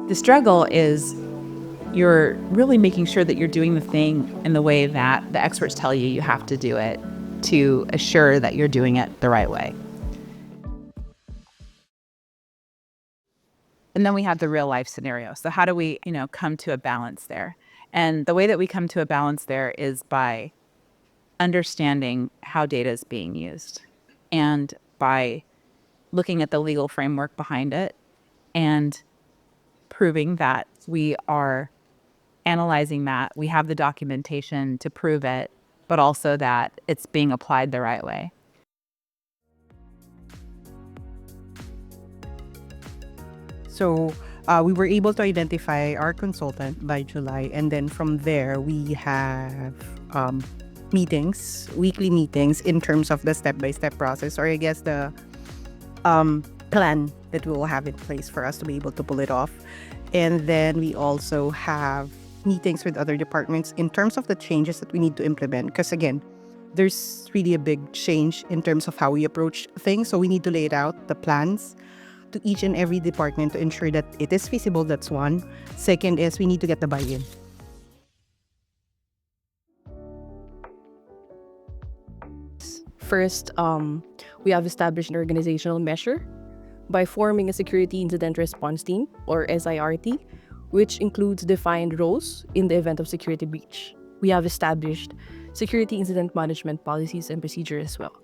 The struggle is you're really making sure that you're doing the thing in the way that the experts tell you you have to do it to assure that you're doing it the right way. And then we have the real life scenario. So how do we, come to a balance there? And the way that we come to a balance there is by understanding how data is being used and by looking at the legal framework behind it and proving that we are analyzing that, we have the documentation to prove it, but also that it's being applied the right way. So we were able to identify our consultant by July, and then from there we have weekly meetings in terms of the step-by-step process, or I guess the plan that we will have in place for us to be able to pull it off. And then we also have meetings with other departments in terms of the changes that we need to implement. Because again, there's really a big change in terms of how we approach things. So we need to lay it out, the plans, to each and every department to ensure that it is feasible. That's one. Second is we need to get the buy-in. First, we have established an organizational measure by forming a Security Incident Response Team, or SIRT, which includes defined roles in the event of security breach. We have established security incident management policies and procedures as well.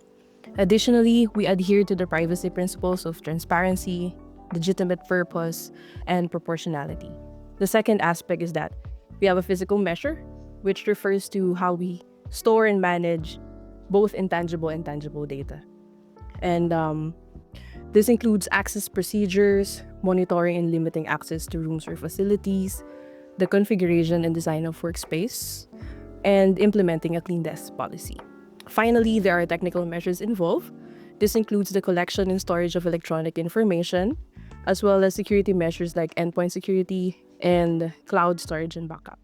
Additionally, we adhere to the privacy principles of transparency, legitimate purpose, and proportionality. The second aspect is that we have a physical measure, which refers to how we store and manage both intangible and tangible data. And this includes access procedures, monitoring and limiting access to rooms or facilities, the configuration and design of workspace, and implementing a clean desk policy. Finally, there are technical measures involved. This includes the collection and storage of electronic information, as well as security measures like endpoint security and cloud storage and backup.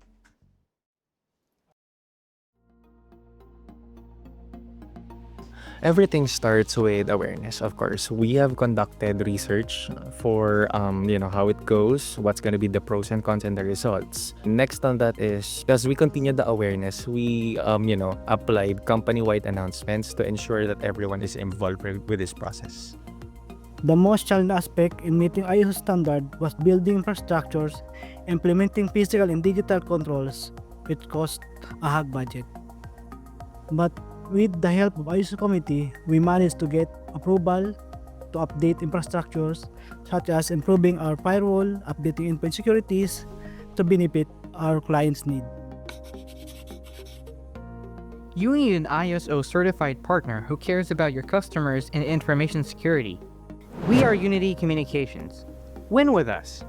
Everything starts with awareness, of course. We have conducted research for, how it goes, what's going to be the pros and cons and the results. Next on that is, as we continue the awareness, we, applied company-wide announcements to ensure that everyone is involved with this process. The most challenging aspect in meeting ISO standard was building infrastructures, implementing physical and digital controls, which cost a high budget. But with the help of ISO committee, we managed to get approval to update infrastructures, such as improving our firewall, updating endpoint securities to benefit our clients' need. You need an ISO certified partner who cares about your customers and information security. We are Unity Communications. Win with us!